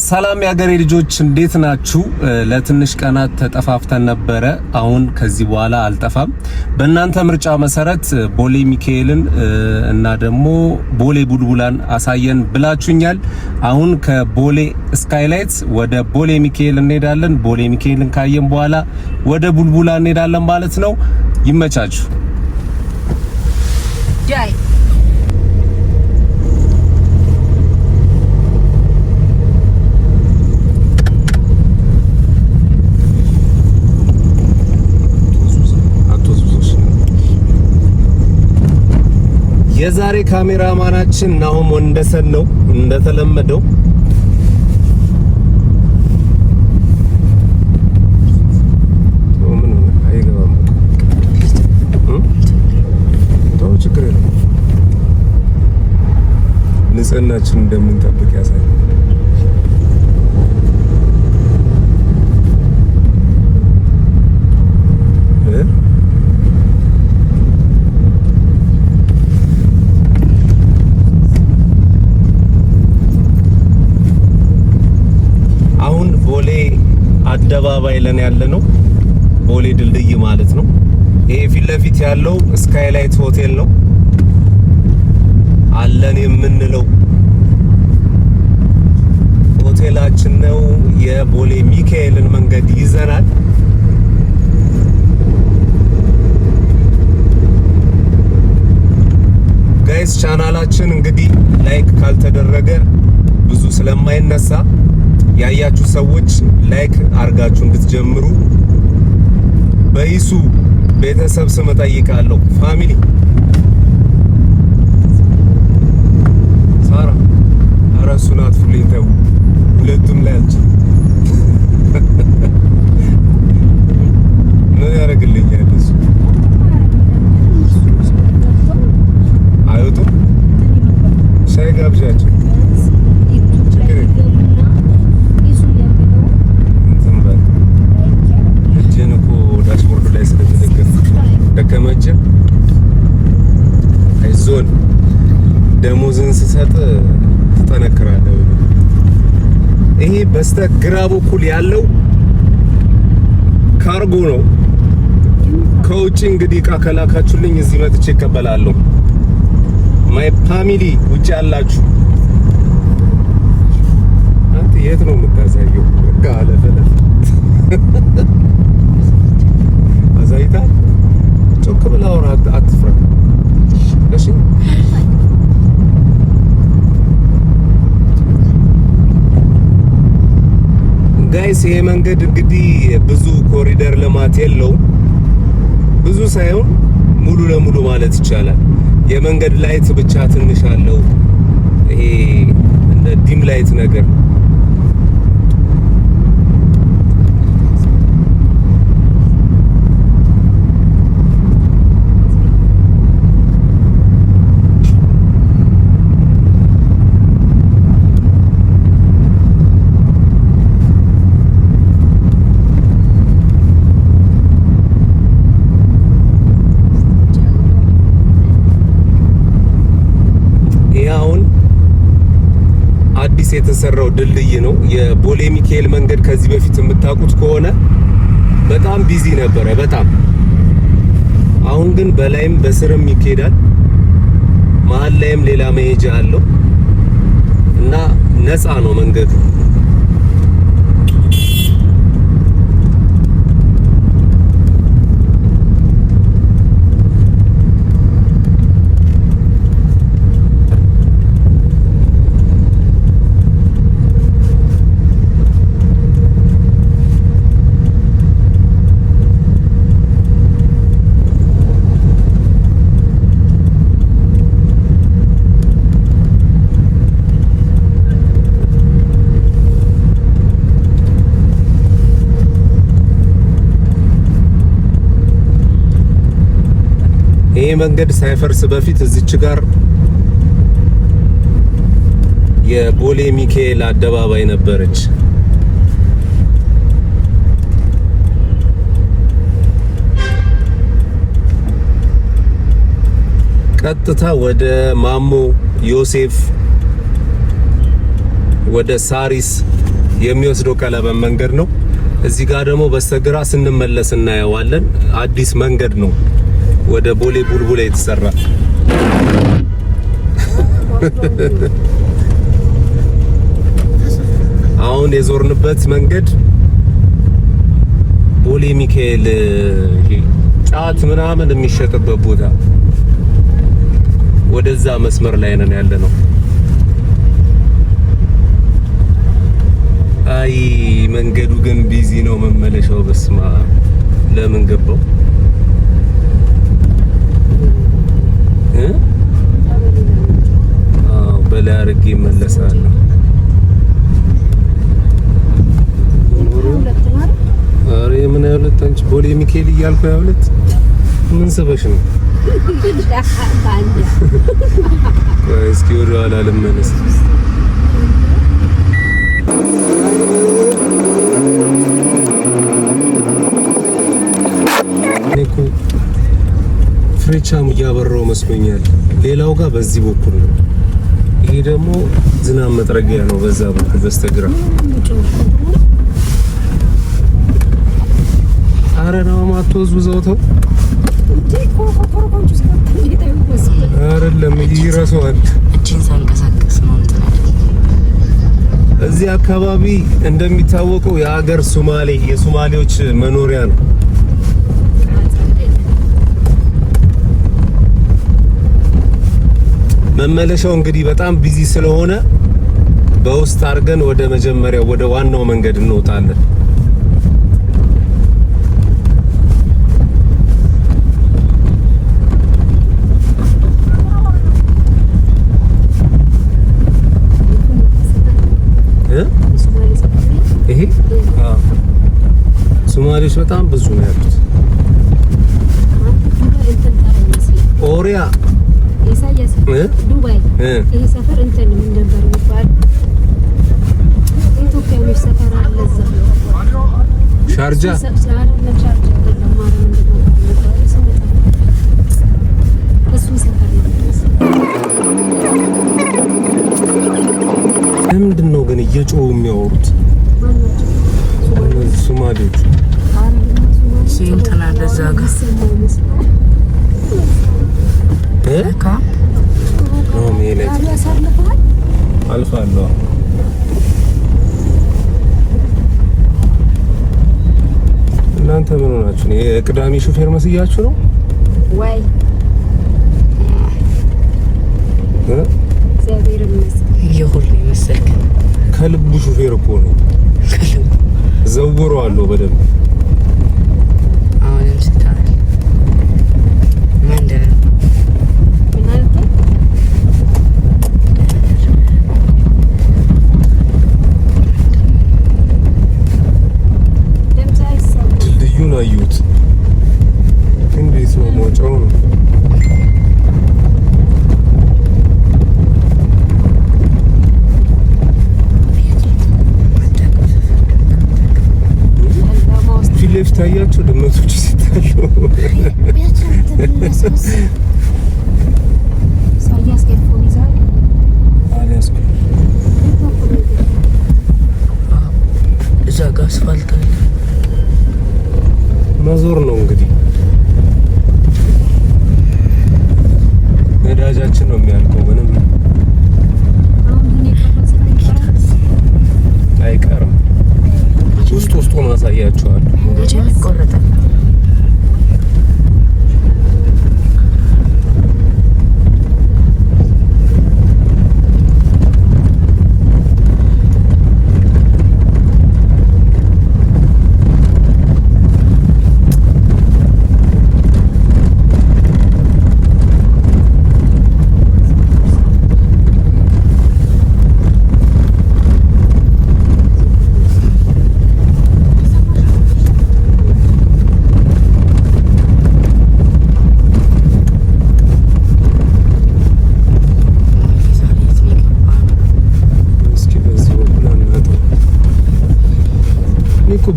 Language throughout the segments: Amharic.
ሰላም ያገሬ ልጆች እንዴት ናችሁ? ለትንሽ ቀናት ተጠፋፍተን ነበረ። አሁን ከዚህ በኋላ አልጠፋም። በእናንተ ምርጫ መሰረት ቦሌ ሚካኤልን እና ደግሞ ቦሌ ቡልቡላን አሳየን ብላችሁኛል። አሁን ከቦሌ ስካይላይት ወደ ቦሌ ሚካኤል እንሄዳለን። ቦሌ ሚካኤልን ካየን በኋላ ወደ ቡልቡላ እንሄዳለን ማለት ነው። ይመቻችሁ። ጃይ የዛሬ ካሜራማናችን ናሆም ወንደሰን ነው እንደተለመደው። ምን አይገባም ነው ችግር የለም። ንጽህናችን እንደምንጠብቅ ያሳያል። አደባባይ ለን ያለ ነው። ቦሌ ድልድይ ማለት ነው። ይሄ ፊት ለፊት ያለው ስካይላይት ሆቴል ነው አለን የምንለው ሆቴላችን ነው። የቦሌ ሚካኤልን መንገድ ይዘናል። ጋይስ ቻናላችን እንግዲህ ላይክ ካልተደረገ ብዙ ስለማይነሳ ያያችሁ ሰዎች ላይክ አርጋችሁ እንድትጀምሩ በይሱ ቤተሰብ ስም ጠይቃለሁ። ፋሚሊ ሳራ አራሱናት ፍሊንተው ሁለቱም ላይ አልች ምን ያደርግልኛል እሱ አይወጡም ሻይ ጋብዣቸው አይዞን ደሞዝን ስሰጥ ተጠነክራለሁ። ይሄ በስተግራ በኩል ያለው ካርጎ ነው። ከውጪ እንግዲህ ዕቃ ከላካችሁልኝ እዚህ መጥቼ እቀበላለሁ። ማይ ፋሚሊ ውጪ ያላችሁ አንተ የት ነው የምታሳየው? ጋለ ፈለፍ አዛይታ ጮክ ብላ አውራ አትፍራ። እሺ ጋይስ ይሄ መንገድ እንግዲህ ብዙ ኮሪደር ልማት የለውም። ብዙ ሳይሆን ሙሉ ለሙሉ ማለት ይቻላል። የመንገድ ላይት ብቻ ትንሽ አለው። ይሄ እንደ ዲም ላይት ነገር የተሰራው ድልድይ ነው። የቦሌ ሚካኤል መንገድ ከዚህ በፊት የምታውቁት ከሆነ በጣም ቢዚ ነበረ በጣም። አሁን ግን በላይም በስርም ይኬዳል። መሀል ላይም ሌላ መሄጃ አለው እና ነፃ ነው መንገዱ። ይሄ መንገድ ሳይፈርስ በፊት እዚች ጋር የቦሌ ሚካኤል አደባባይ ነበረች። ቀጥታ ወደ ማሞ ዮሴፍ ወደ ሳሪስ የሚወስደው ቀለበት መንገድ ነው። እዚህ ጋር ደግሞ በስተግራ ስንመለስ እናየዋለን። አዲስ መንገድ ነው ወደ ቦሌ ቡልቡላ የተሰራ። አሁን የዞርንበት መንገድ ቦሌ ሚካኤል ጫት ምናምን የሚሸጥበት ቦታ ወደዛ መስመር ላይ ነን ያለነው። አይ መንገዱ ግን ቢዚ ነው መመለሻው። በስማ ለምን ገባው? በላይ አድርጌ እመለሳለሁ። አሬ ምን ያሉት አንቺ ቦሌ ሚካኤል እያልኩ ያሉት ምን ሰበሽ ነው? እስኪ ወደ ኋላ ልመለስ። እኮ ፍሬቻም እያበራው መስሎኛል። ሌላው ጋር በዚህ በኩል ነው። ይሄ ደግሞ ዝናብ መጥረጊያ ነው። በዛ በኩል በስተግራ አረናው ማቶዝ ውዘውተው አይደለም ይረሳዋል። እቺን ሳንቀሳቀስ ነው እንትን። እዚህ አካባቢ እንደሚታወቀው የሀገር ሶማሌ የሶማሌዎች መኖሪያ ነው። መመለሻው እንግዲህ በጣም ቢዚ ስለሆነ በውስጥ አድርገን ወደ መጀመሪያው ወደ ዋናው መንገድ እንወጣለን። ይሄ ሶማሌዎች በጣም ብዙ ነው ያሉት። ኦሪያ ኢሳያስ ዱባይ ይሄ ሰፈር እንትን ምን ነበር የሚባል ኢትዮጵያዊ ሰፈር አለ እዛ ሻርጃ ምንድን ነው ግን እየጮሁ የሚያወሩት ሶማሌዎች? ሲንተና ለዛ ጋር አልፋለሁ። እናንተ ምን ሆናችሁ ነው? የቅዳሜ ሹፌር መስያችሁ ነው ወይ? እግዚአብሔር ይመስገን ይሁን ይመስገን። ከልቡ ሹፌር እኮ ነው። ዘውረዋለሁ በደንብ። አሁንም ስታል መንደር ድልድዩን አዩት። እንዴት ነው መውጫው ነው? ፊት ታያችሁ ድመቶች ሲታዩ እዛ ጋር አስፋልት አለ። መዞር ነው እንግዲህ። ነዳጃችን ነው የሚያልቀው። ምንም አይቀርም። ውስጡን አሳያችኋለሁ። ይቆረጣል።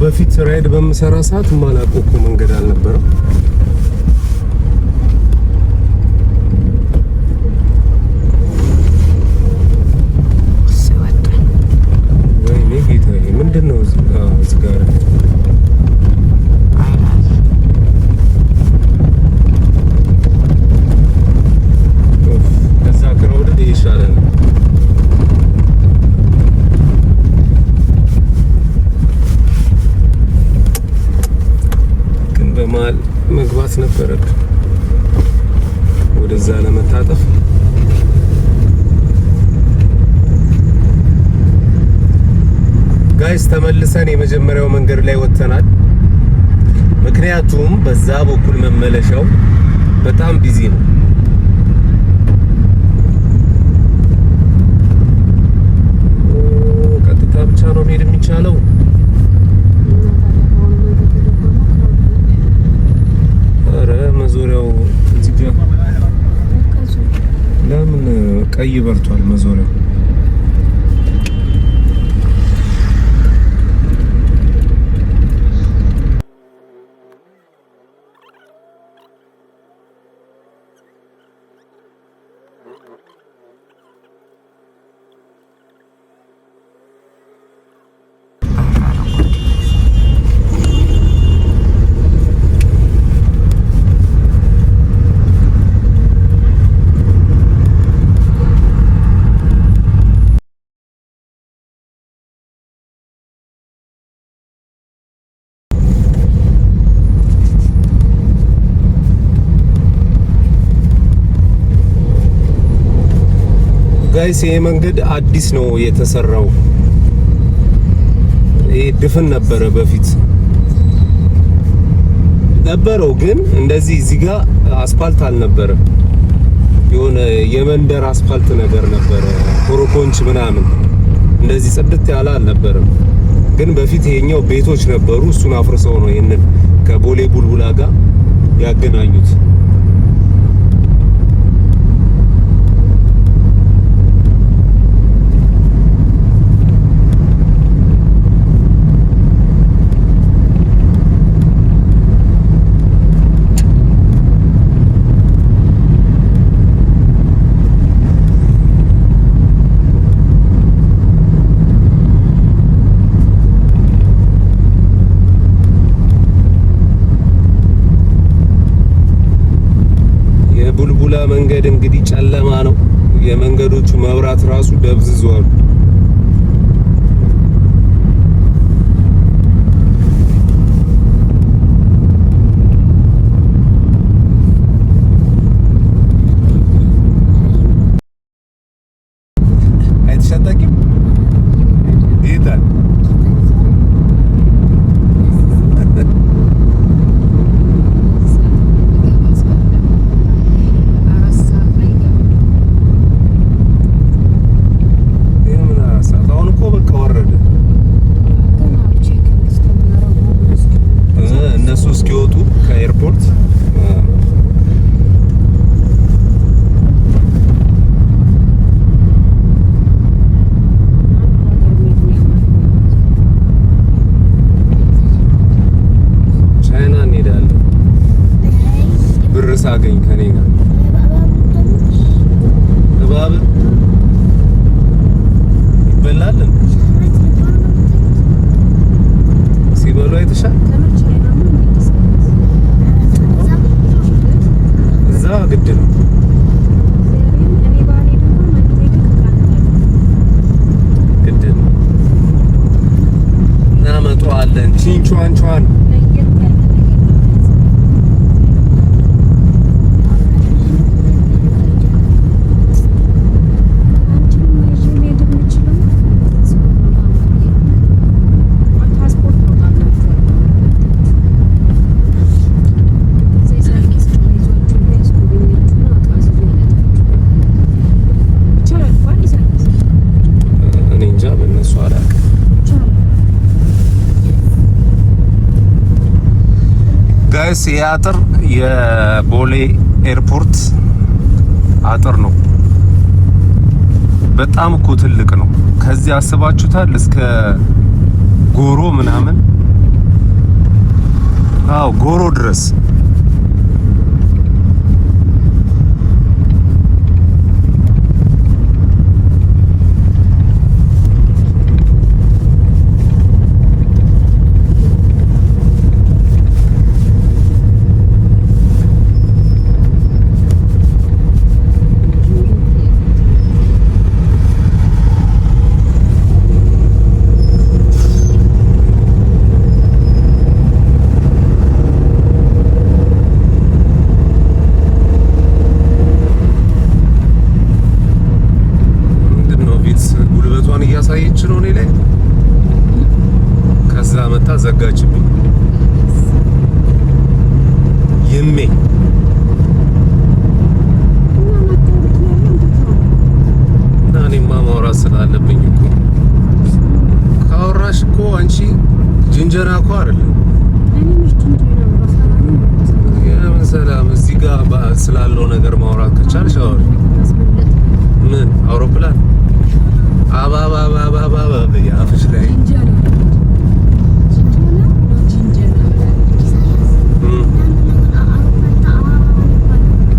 በፊት ራይድ በምሰራ ሰዓት ማላውቀው እኮ መንገድ አልነበረም። ወይኔ ጌታዬ ምንድነው እዚህ ጋር ከዛ ክራውድድ ይሻላል። ግን በመሀል መግባት ነበረብን ወደዛ ለመታጠፍ። ጋይስ ተመልሰን የመጀመሪያው መንገድ ላይ ወጥተናል። ምክንያቱም በዛ በኩል መመለሻው በጣም ቢዚ ነው። ቀጥታ ብቻ ነው መሄድ የሚቻለው። ኧረ መዞሪያው እዚህ ጋር ለምን ቀይ በርቷል መዞሪያው? ጋይስ ይሄ መንገድ አዲስ ነው የተሰራው። ይሄ ድፍን ነበረ በፊት ነበረው፣ ግን እንደዚህ እዚህ ጋር አስፋልት አልነበረም። የሆነ የመንደር አስፋልት ነገር ነበረ፣ ኮሮኮንች ምናምን እንደዚህ ጽድት ያለ አልነበረም። ግን በፊት ይሄኛው ቤቶች ነበሩ። እሱን አፍርሰው ነው ይሄንን ከቦሌ ቡልቡላ ጋር ያገናኙት። መንገድ እንግዲህ ጨለማ ነው። የመንገዶቹ መብራት ራሱ ደብዝዟል። አይተሻታቂም ይታል እስኪወጡ ከኤርፖርት ቻይና እንሄዳለን። ብር ሳገኝ ከኔ ጋር እባብ ይበላል። ሲበሉ አይተሻል? ግድ ነው። ግድ ነው። እናመጣዋለን። ቺንቿን ጋይስ ይሄ አጥር የቦሌ ኤርፖርት አጥር ነው። በጣም እኮ ትልቅ ነው። ከዚህ አስባችሁታል? እስከ ጎሮ ምናምን፣ አዎ ጎሮ ድረስ እንጀራ እኮ አይደለም። የምን ሰላም እዚህ ጋር ስላለው ነገር ማውራት ከቻልሽ አውሪ። ምን አውሮፕላን አባባባባባ ያፍሽ ላይ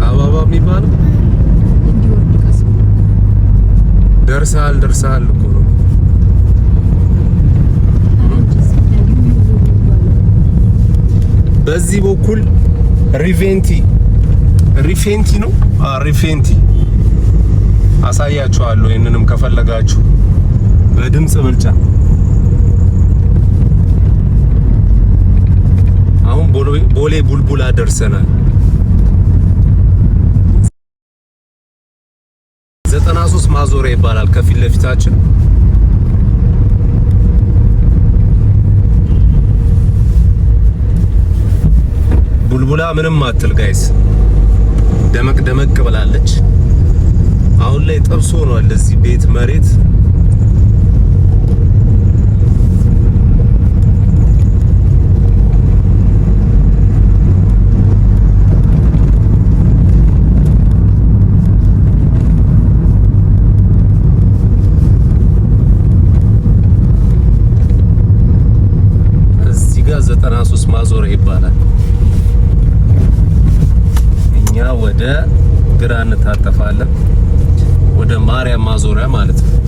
አባባ የሚባለው ደርሳል እኮ ነው። በዚህ በኩል ሪፌንቲ ነው። ሪፌንቲ አሳያችኋለሁ። ይሄንንም ከፈለጋችሁ በድምጽ ብልጫ። አሁን ቦሌ ቡልቡላ ደርሰናል። 93 ማዞሪያ ይባላል ከፊት ለፊታችን። ቡልቡላ ምንም አትል ጋይስ፣ ደመቅ ብላለች። አሁን ላይ ጥብስ ሆኗል እዚህ ቤት መሬት። እዚህ ጋር 93 ማዞሪያ ይባላል። እኛ ወደ ግራ እንታጠፋለን፣ ወደ ማርያም ማዞሪያ ማለት ነው።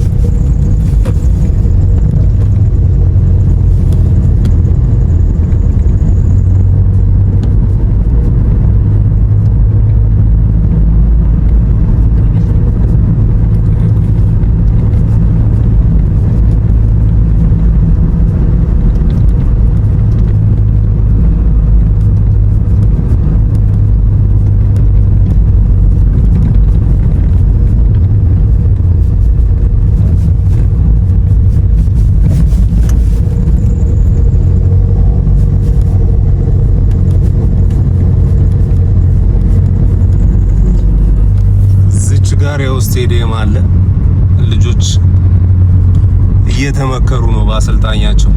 ስቴዲየም አለ። ልጆች እየተመከሩ ነው በአሰልጣኛቸው።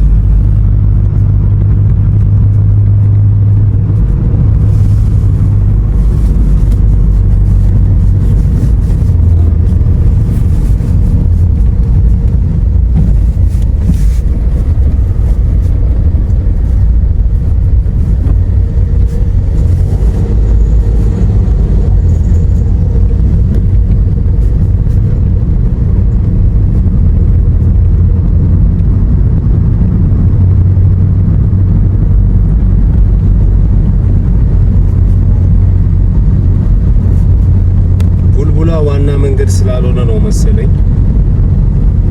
ዋና መንገድ ስላልሆነ ነው መሰለኝ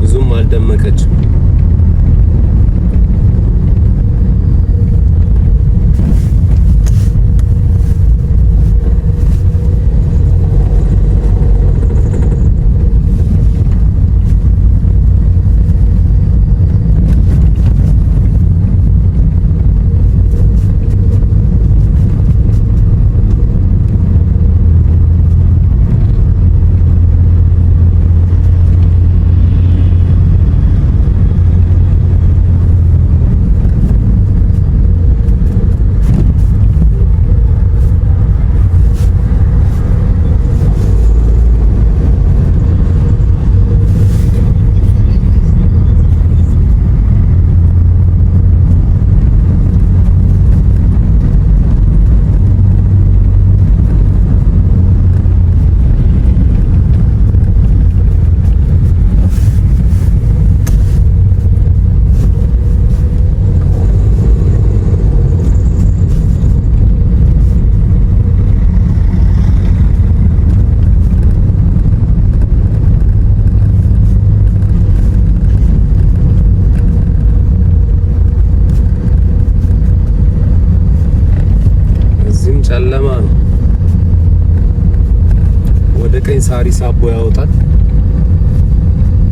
ብዙም አልደመቀችም። ጨለማ ነው። ወደ ቀኝ ሳሪስ አቦ ያወጣል።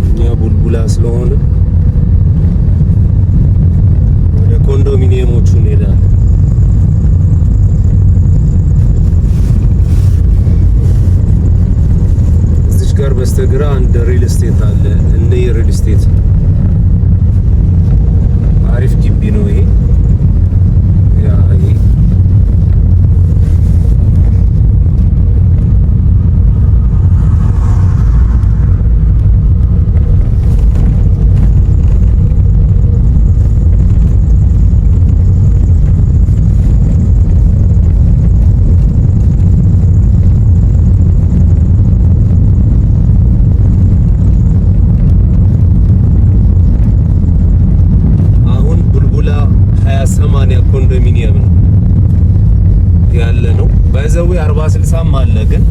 እኛ ቡልቡላ ስለሆነ ወደ ኮንዶሚኒየሞቹ እንሄዳለን። እዚች ጋር በስተግራ አንድ ሪል ስቴት አለ። እነ ሪል ስቴት አሪፍ ግቢ ነው ይሄ። ባይዘው 40-60 አለ ግን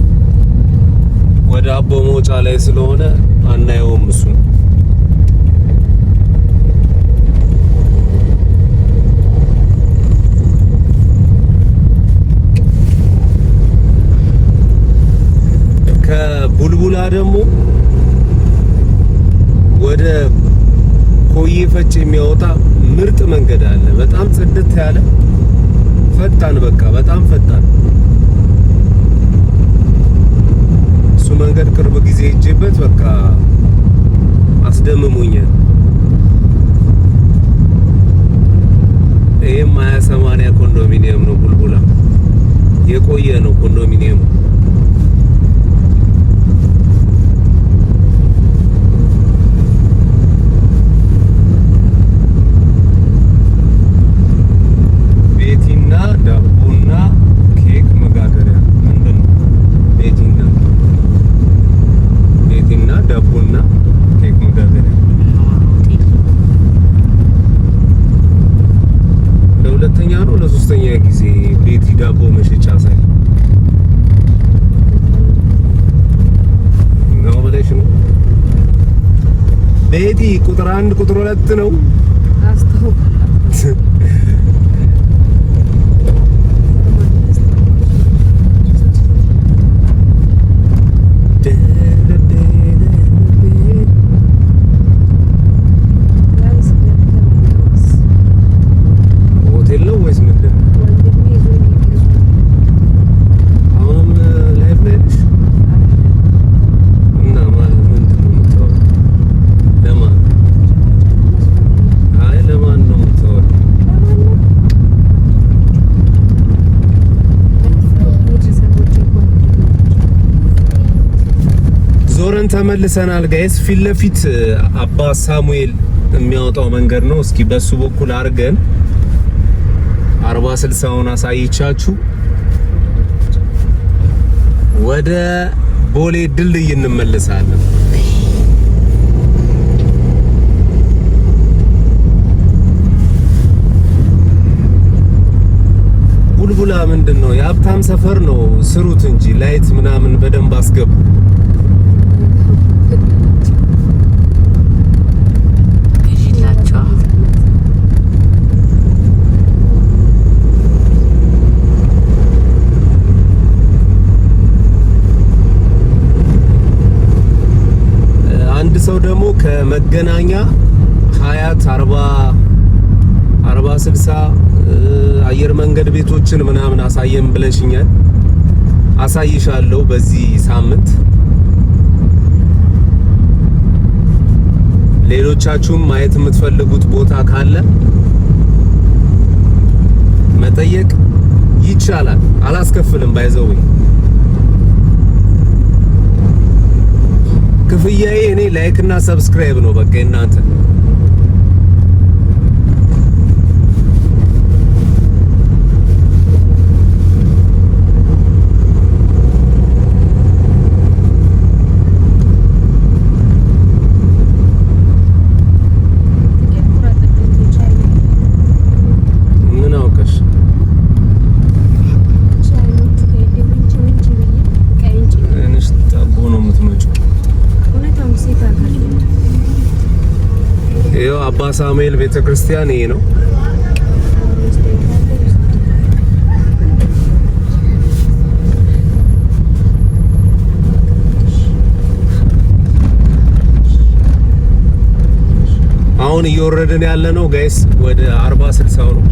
ወደ አቦ መውጫ ላይ ስለሆነ አናየውም እሱ ከቡልቡላ ደግሞ ወደ ኮዬ ፈጭ የሚያወጣ ምርጥ መንገድ አለ በጣም ጽድት ያለ ፈጣን በቃ በጣም ፈጣን እሱ መንገድ ቅርብ ጊዜ ሄጄበት በቃ አስደምሞኛል ይሄም 20/80 ኮንዶሚኒየም ነው ቡልቡላ የቆየ ነው ኮንዶሚኒየሙ ዳቦና ኬክ መጋገሪያ ምንድነው ቤቲና ዳቦና ኬክ መጋገሪያ ለሁለተኛ ነው ለሶስተኛ ጊዜ ቤቲ ዳቦ መሸጫ ሳይ ነው ብለሽ ነው ቤቲ ቁጥር 1 ቁጥር 2 ነው አስተውቃለሁ ተመልሰናል ጋይስ ፊት ለፊት አባ ሳሙኤል የሚያወጣው መንገድ ነው እስኪ በሱ በኩል አርገን 40-60ውን አሳይቻችሁ ወደ ቦሌ ድልድይ እንመለሳለን ቡልቡላ ምንድነው የሀብታም ሰፈር ነው ስሩት እንጂ ላይት ምናምን በደንብ አስገቡ ሰው ደግሞ ከመገናኛ ሀያት 40-60 አየር መንገድ ቤቶችን ምናምን አሳየን ብለሽኛል አሳይሻለሁ በዚህ ሳምንት ሌሎቻችሁም ማየት የምትፈልጉት ቦታ ካለ መጠየቅ ይቻላል አላስከፍልም ባይዘው ክፍያዬ እኔ ላይክ እና ሰብስክራይብ ነው በቃ እናንተ ምን አውቀሽ እንሽ ታቦ ነው የምትመጪው ይሄው አባ ሳሙኤል ቤተክርስቲያን ይሄ ነው አሁን እየወረድን ያለ ነው ጋይስ ወደ 40-60 ነው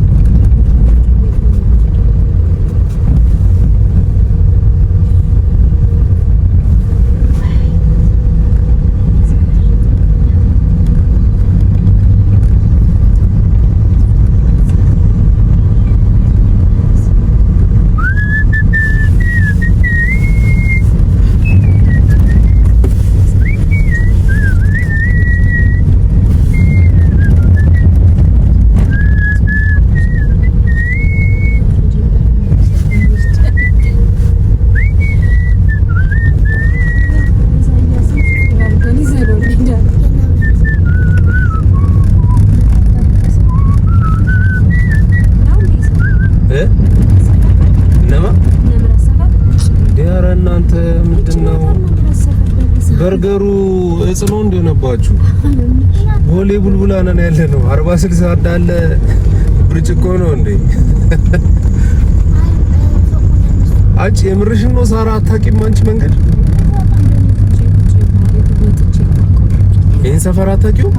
በርገሩ እጽ ነው እንደሆነባችሁ ቦሌ ቡልቡላ ነን ያለነው 40-60 እንዳለ ብርጭቆ ነው እንዴ? አንቺ የምርሽን ነው ሳራ? አታውቂም አንቺ መንገድ ይሄን ሰፈር አታውቂው?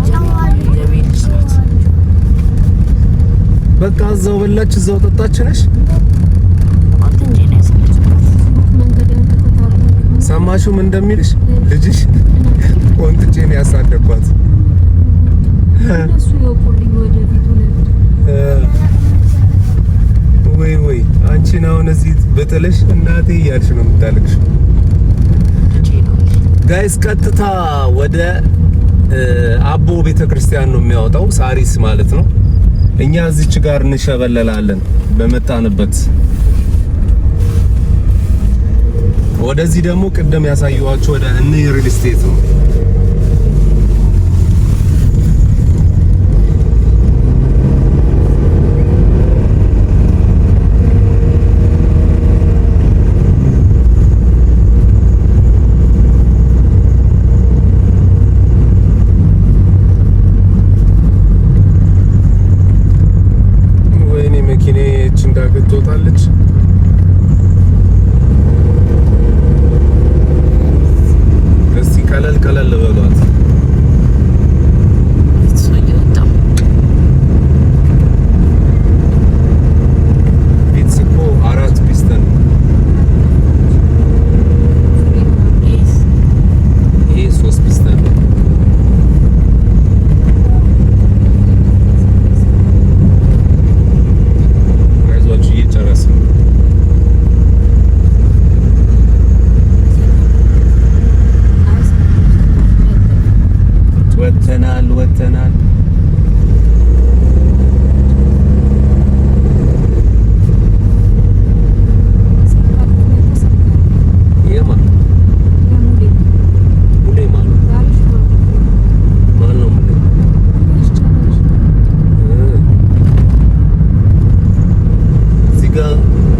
በቃ እዛው በላች እዛው ጠጣች ነሽ። ሰማሽው ምን እንደሚልሽ ልጅሽ? ቆንጥጬ ነው ያሳደግኳት። እሱ ይወቁልኝ ወደ ቪዲዮ ወይ አንቺን አሁን እዚህ በተለሽ እናቴ እያልሽ ነው የምታለቅሽ። ጋይስ ቀጥታ ወደ አቦ ቤተክርስቲያን ነው የሚያወጣው፣ ሳሪስ ማለት ነው። እኛ እዚች ጋር እንሸበለላለን በመጣንበት። ወደዚህ ደግሞ ቅድም ያሳየኋችሁ ወደ እነ ሪል ስቴት ነው። ወተናል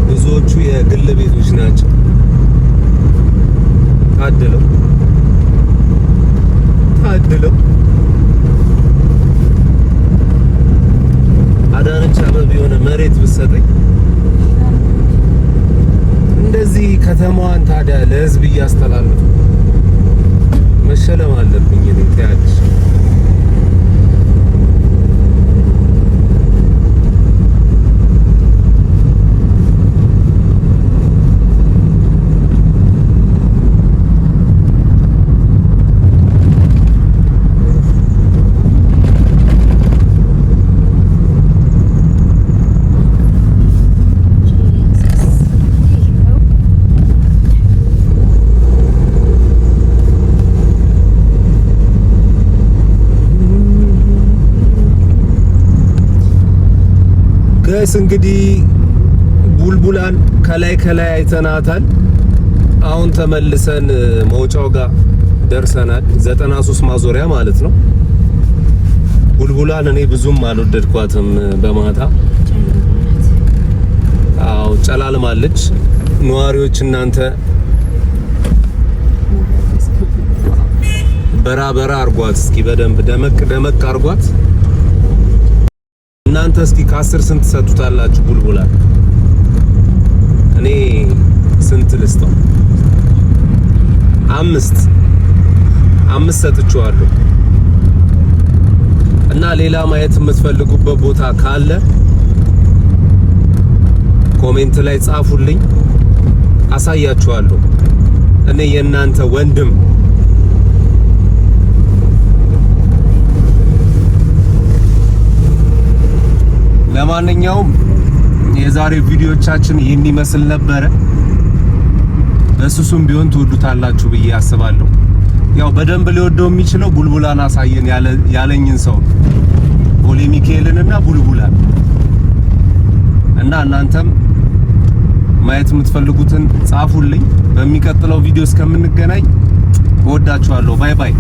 ብዙዎቹ የግል ቤቶች ናቸው። ታድለው አዳነች አበቤ የሆነ መሬት ብትሰጠኝ እንደዚህ ከተማዋን ታዲያ ለህዝብ እያስተላለፉ መሸለም አለብኝ እኔ ታያለሽ። ጋይስ እንግዲህ ቡልቡላን ከላይ አይተናታል። አሁን ተመልሰን መውጫው ጋር ደርሰናል። 93 ማዞሪያ ማለት ነው። ቡልቡላን እኔ ብዙም አልወደድኳትም በማታ። አዎ ጨላልማለች። ነዋሪዎች እናንተ በራ አርጓት እስኪ በደንብ ደመቅ አርጓት። እናንተ እስኪ ከ10 ስንት ሰጡታላችሁ ቡልቡላ? እኔ ስንት ልስጠው? 5 ሰጥቼዋለሁ። እና ሌላ ማየት የምትፈልጉበት ቦታ ካለ ኮሜንት ላይ ጻፉልኝ፣ አሳያችኋለሁ። እኔ የእናንተ ወንድም ለማንኛውም የዛሬ ቪዲዮቻችን ይህን ይመስል ነበረ። በሱሱም ቢሆን ትወዱታላችሁ ብዬ አስባለሁ። ያው በደንብ ሊወደው የሚችለው ቡልቡላን አሳየን ያለኝን ሰው ቦሌ ሚካኤልንና ቡልቡላን እና እናንተም ማየት የምትፈልጉትን ጻፉልኝ። በሚቀጥለው ቪዲዮ እስከምንገናኝ እወዳችኋለሁ። ባይ ባይ።